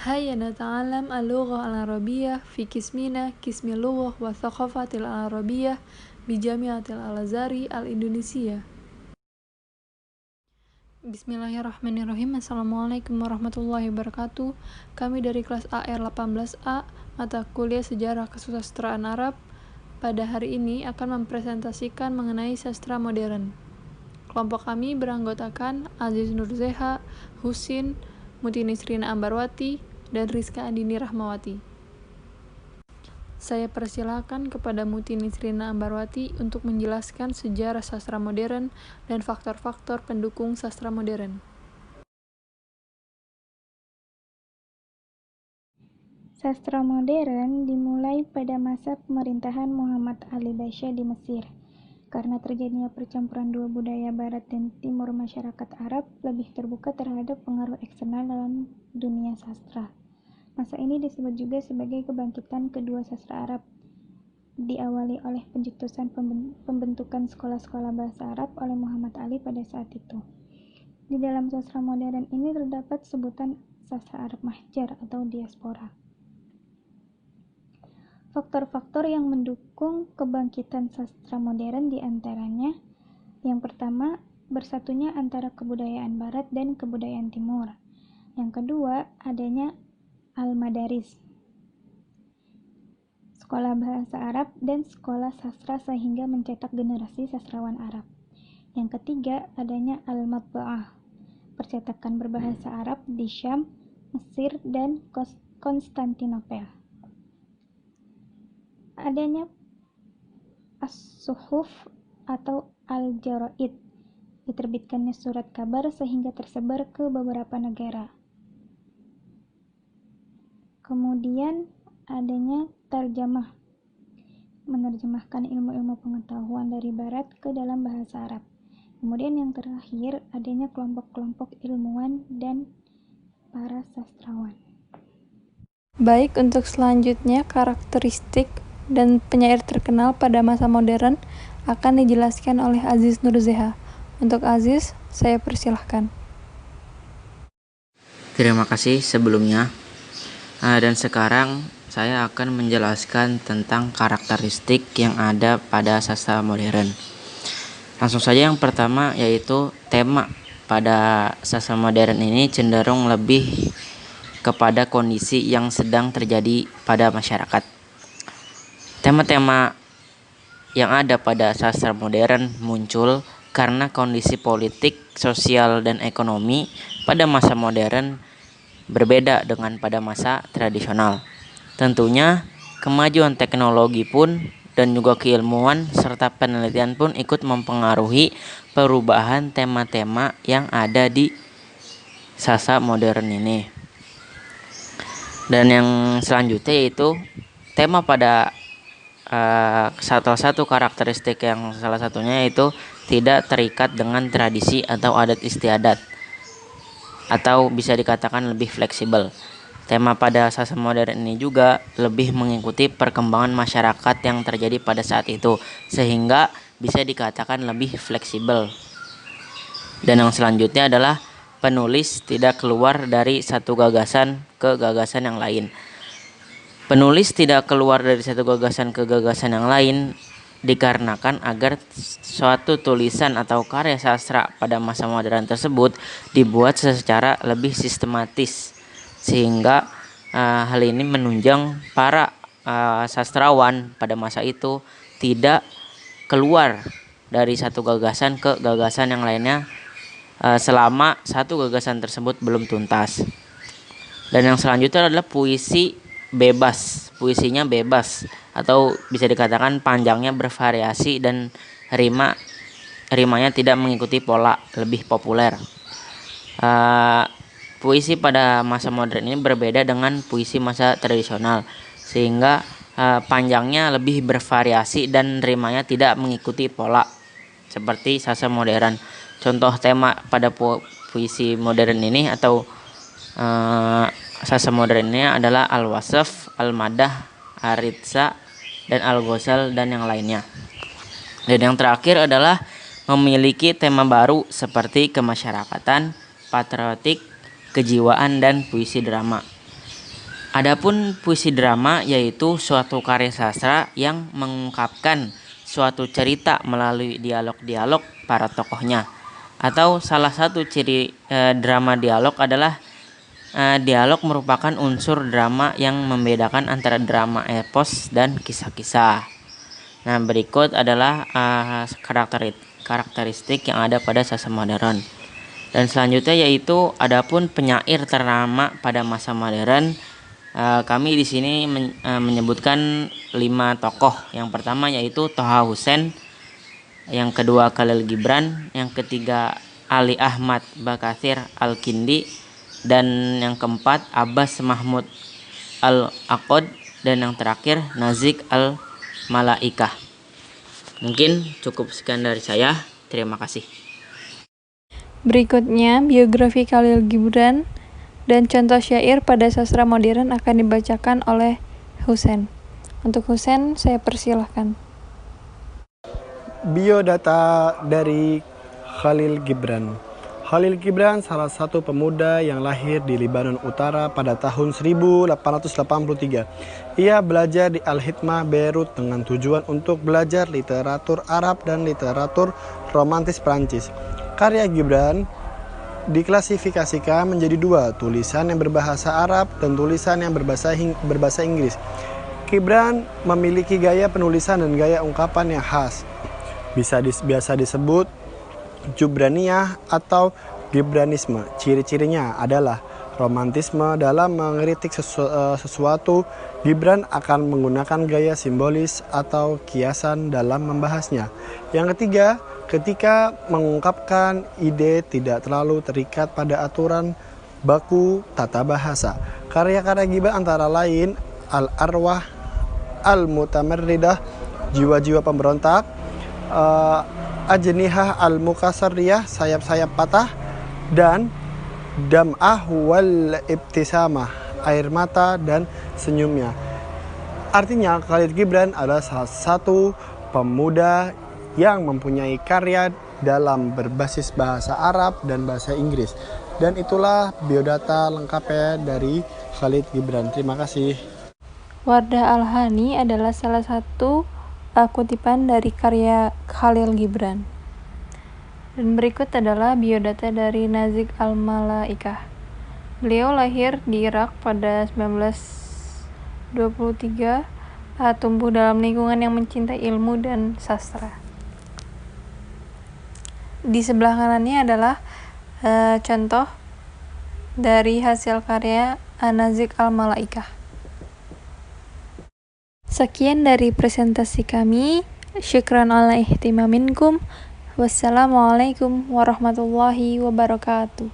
هيا نتعلم اللغة العربية في قسمنا قسم اللغة والثقافة العربية بجامعة الأزهر الإندونيسية. Bismillahirrahmanirrahim. Assalamualaikum warahmatullahi wabarakatuh. Kami dari kelas AR 18A, mata kuliah Sejarah Kesusastraan Arab, pada hari ini akan mempresentasikan mengenai sastra modern. Kelompok kami beranggotakan Aziz Nurzeha, Husin, Muti Nisrina Ambarwati, dan Rizka Andini Rahmawati. Saya persilakan kepada Muti Nisrina Ambarwati untuk menjelaskan sejarah sastra modern dan faktor-faktor pendukung sastra modern. Sastra modern dimulai pada masa pemerintahan Muhammad Ali Pasha di Mesir. Karena terjadinya percampuran dua budaya barat dan timur, masyarakat Arab lebih terbuka terhadap pengaruh eksternal dalam dunia sastra. Masa ini disebut juga sebagai kebangkitan kedua sastra Arab, diawali oleh pencetusan pembentukan sekolah-sekolah bahasa Arab oleh Muhammad Ali pada saat itu. Di dalam sastra modern ini terdapat sebutan sastra Arab mahjar atau diaspora. Faktor-faktor yang mendukung kebangkitan sastra modern diantaranya: yang pertama, bersatunya antara kebudayaan barat dan kebudayaan timur. Yang kedua, adanya al-madaris, sekolah bahasa Arab dan sekolah sastra sehingga mencetak generasi sastrawan Arab. Yang ketiga, adanya al-matba'ah, percetakan berbahasa Arab di Syam, Mesir, dan Konstantinopel. Adanya as-suhuf atau al-jaraid, diterbitkannya surat kabar sehingga tersebar ke beberapa negara. Kemudian adanya tarjamah, menerjemahkan ilmu-ilmu pengetahuan dari barat ke dalam bahasa Arab. Kemudian yang terakhir, adanya kelompok-kelompok ilmuwan dan para sastrawan. Baik, untuk selanjutnya karakteristik dan penyair terkenal pada masa modern akan dijelaskan oleh Aziz Nurzeha. Untuk Aziz, saya persilahkan. Terima kasih sebelumnya. Dan sekarang saya akan menjelaskan tentang karakteristik yang ada pada sastra modern. Langsung saja yang pertama, yaitu tema pada sastra modern ini cenderung lebih kepada kondisi yang sedang terjadi pada masyarakat. Tema-tema yang ada pada sastra modern muncul karena kondisi politik, sosial, dan ekonomi pada masa modern berbeda dengan pada masa tradisional. Tentunya kemajuan teknologi pun dan juga keilmuan serta penelitian pun ikut mempengaruhi perubahan tema-tema yang ada di sastra modern ini. Dan yang selanjutnya yaitu tema pada salah satu karakteristik yang salah satunya yaitu tidak terikat dengan tradisi atau adat istiadat, atau bisa dikatakan lebih fleksibel. Tema pada sastra modern ini juga lebih mengikuti perkembangan masyarakat yang terjadi pada saat itu, sehingga bisa dikatakan lebih fleksibel. Dan yang selanjutnya adalah penulis tidak keluar dari satu gagasan ke gagasan yang lain. Penulis tidak keluar dari satu gagasan ke gagasan yang lain dikarenakan agar suatu tulisan atau karya sastra pada masa modern tersebut dibuat secara lebih sistematis, sehingga hal ini menunjang para sastrawan pada masa itu tidak keluar dari satu gagasan ke gagasan yang lainnya selama satu gagasan tersebut belum tuntas. Dan yang selanjutnya adalah puisi bebas. Puisinya bebas atau bisa dikatakan panjangnya bervariasi dan rimanya tidak mengikuti pola, lebih populer. Puisi pada masa modern ini berbeda dengan puisi masa tradisional, sehingga panjangnya lebih bervariasi dan rimanya tidak mengikuti pola seperti sastra modern. Contoh tema pada puisi modern ini atau sastra modernnya adalah Al-Wasaf, Al-Madah, Aritsa, dan Al-Ghazal, dan yang lainnya. Dan yang terakhir adalah memiliki tema baru seperti kemasyarakatan, patriotik, kejiwaan, dan puisi drama. Adapun puisi drama yaitu suatu karya sastra yang mengungkapkan suatu cerita melalui dialog-dialog para tokohnya. Atau salah satu ciri drama dialog adalah dialog merupakan unsur drama yang membedakan antara drama epos dan kisah-kisah. Nah, berikut adalah karakteristik yang ada pada sastra modern. Dan selanjutnya yaitu adapun penyair ternama pada masa modern. Kami di sini menyebutkan 5 tokoh. Yang pertama yaitu Thaha Hussein, yang kedua Khalil Gibran, yang ketiga Ali Ahmad Bakathir Al-Kindi, dan yang keempat Abbas Mahmud Al-Aqad, dan yang terakhir Nazik Al-Malaikah. Mungkin cukup sekian dari saya. Terima kasih. Berikutnya, biografi Khalil Gibran dan contoh syair pada sastra modern akan dibacakan oleh Husen. Untuk Husen, saya persilahkan. Biodata dari Khalil Gibran. Khalil Gibran salah satu pemuda yang lahir di Lebanon Utara pada tahun 1883. Ia belajar di Al-Hikmah Beirut dengan tujuan untuk belajar literatur Arab dan literatur romantis Prancis. Karya Gibran diklasifikasikan menjadi 2, tulisan yang berbahasa Arab dan tulisan yang berbahasa Inggris. Gibran memiliki gaya penulisan dan gaya ungkapan yang khas. Biasa disebut Jubraniyah atau Gibranisme. Ciri-cirinya adalah romantisme dalam mengkritik sesuatu. Gibran akan menggunakan gaya simbolis atau kiasan dalam membahasnya. Yang ketiga, ketika mengungkapkan ide tidak terlalu terikat pada aturan baku tata bahasa. Karya-karya Gibran antara lain Al-Arwah, Al-Mutamarridah, Jiwa-jiwa pemberontak, Ajnihah Al-Mukasarriyah, sayap-sayap patah, dan Dam'ah wal Ibtisamah, air mata dan senyumnya. Artinya Khalil Gibran adalah salah satu pemuda yang mempunyai karya dalam berbasis bahasa Arab dan bahasa Inggris. Dan itulah biodata lengkapnya dari Khalil Gibran. Terima kasih. Wardah Al-Hani adalah salah satu kutipan dari karya Khalil Gibran. Dan berikut adalah biodata dari Nazik Al-Malaikah. Beliau lahir di Irak pada 1923, tumbuh dalam lingkungan yang mencintai ilmu dan sastra. Di sebelah kanannya adalah contoh dari hasil karya Nazik Al-Malaikah. Sekian dari presentasi kami. Syukran ala ihtimaminkum. Wassalamualaikum warahmatullahi wabarakatuh.